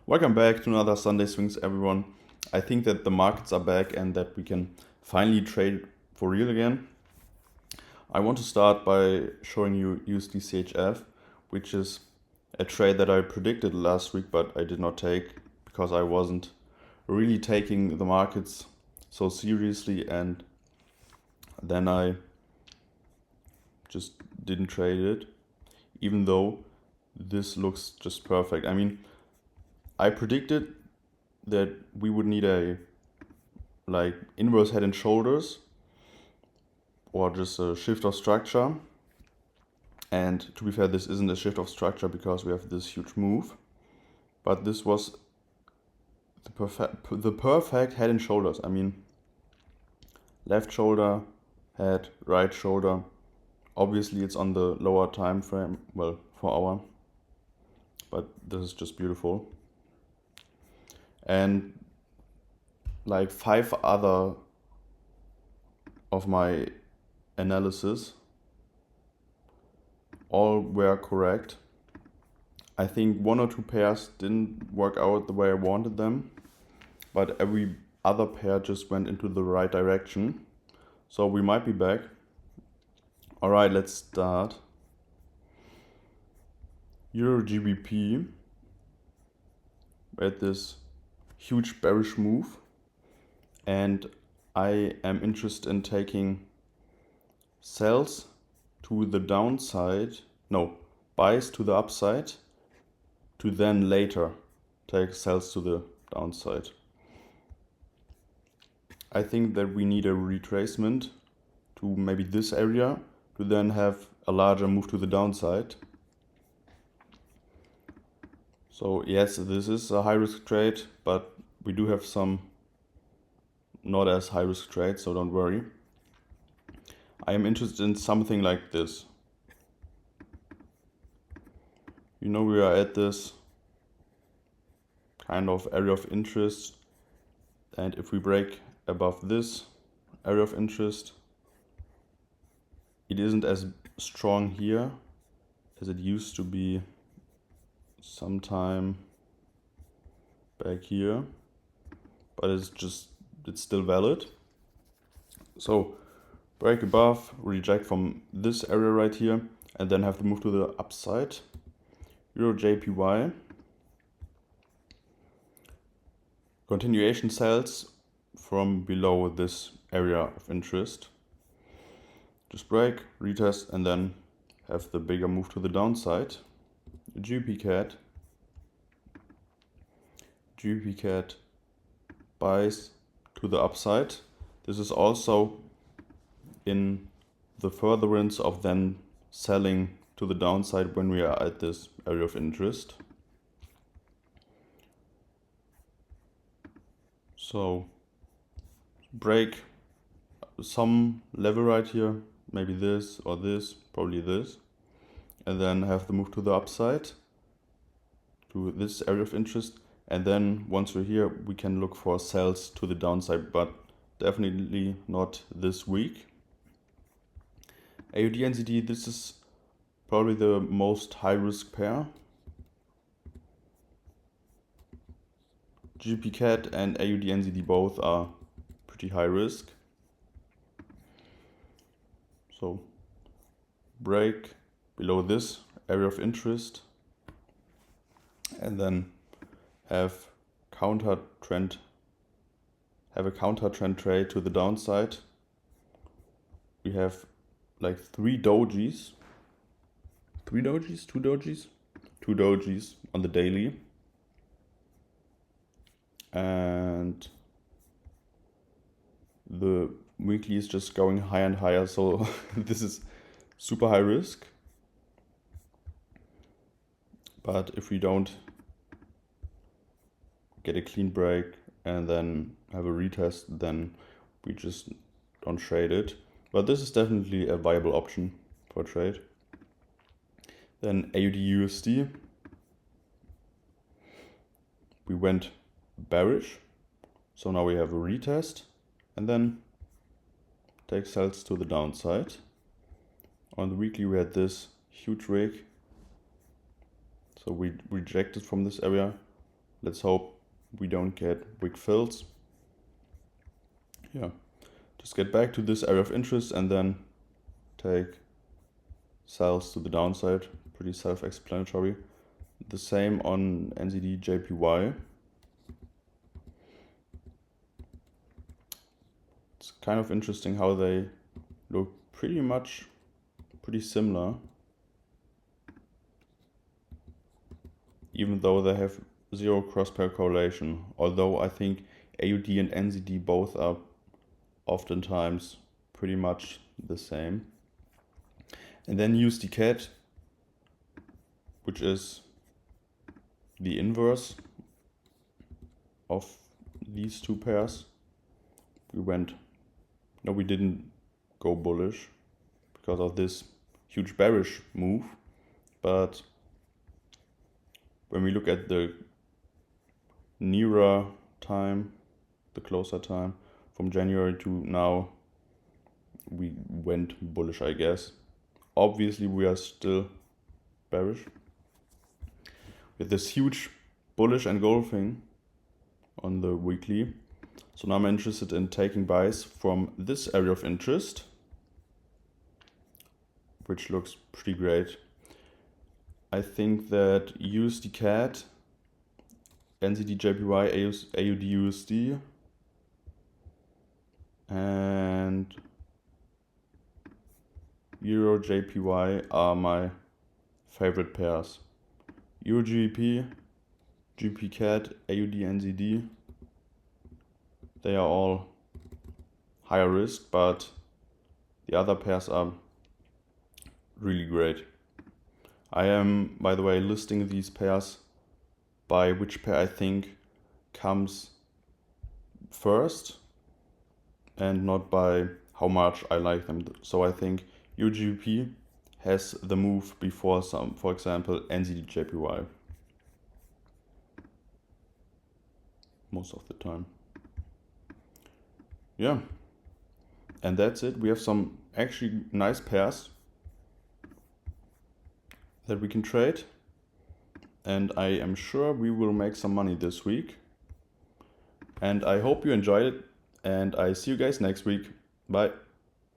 Welcome back to another Sunday Swings, everyone. I think that the markets are back and that we can finally trade for real again. I want to start by showing you USD which is a trade that I predicted last week, but I did not take because I wasn't really taking the markets so seriously, and then I just didn't trade it, even though this looks just perfect. I mean, I predicted that we would need a inverse head and shoulders or just a shift of structure. And to be fair, this isn't a shift of structure because we have this huge move, but this was the perfect head and shoulders. I mean, left shoulder, head, right shoulder. Obviously it's on the lower time frame, well, 4 hour, but this is just beautiful. And like 5 other of my analysis all were correct. I think 1 or 2 pairs didn't work out the way I wanted them, but every other pair just went into the right direction. So we might be back. All right, let's start. Euro GBP at this huge bearish move, and I am interested in taking sells to the downside, no, buys to the upside, to then later take sells to the downside. I think that we need a retracement to maybe this area to then have a larger move to the downside. So yes, this is a high risk trade, but we do have some not as high risk trades, so don't worry. I am interested in something like this. You know, we are at this kind of area of interest, and if we break above this area of interest, it isn't as strong here as it used to be sometime back here, but it's still valid. So break above, reject from this area right here, and then have to move to the upside. Euro JPY, continuation sells from below this area of interest. Just break, retest, and then have the bigger move to the downside. GBP CAD buys to the upside. This is also in the furtherance of then selling to the downside when we are at this area of interest. So break some level right here, maybe this or this, probably this, and then have the move to the upside to this area of interest. And then once we're here, we can look for sells to the downside, but definitely not this week. AUD NZD, this is probably the most high risk pair. GBP CAD and AUD NZD both are pretty high risk. So break below this area of interest and then have a counter trend trade to the downside. We have like 2 dojis on the daily, and the weekly is just going higher and higher, so this is super high risk. But if we don't get a clean break and then have a retest, then we just don't trade it. But this is definitely a viable option for trade. Then AUD USD, we went bearish, so now we have a retest and then take sells to the downside. On the weekly we had this huge wick, so we rejected from this area, Let's hope we don't get weak fills. Yeah, just get back to this area of interest and then take sells to the downside. Pretty self-explanatory. The same on NZD JPY. It's kind of interesting how they look pretty similar, even though they have zero cross-pair correlation. Although I think AUD and NZD both are oftentimes pretty much the same. And then USD CAD, which is the inverse of these two pairs. We didn't go bullish because of this huge bearish move. But when we look at the nearer time, the closer time, from January to now, we went bullish, I guess. Obviously, we are still bearish. With this huge bullish engulfing on the weekly. So now I'm interested in taking buys from this area of interest, which looks pretty great. I think that USD CAD, NZD JPY, AUD USD, and Euro JPY are my favorite pairs. Euro GBP, GBP CAD, AUD NZD, they are all higher risk, but the other pairs are really great. I am, by the way, listing these pairs by which pair I think comes first and not by how much I like them. So I think UGP has the move before some, for example, NZD JPY. Most of the time. Yeah. And that's it. We have some actually nice pairs that we can trade. And I am sure we will make some money this week. And I hope you enjoyed it. And I see you guys next week. Bye.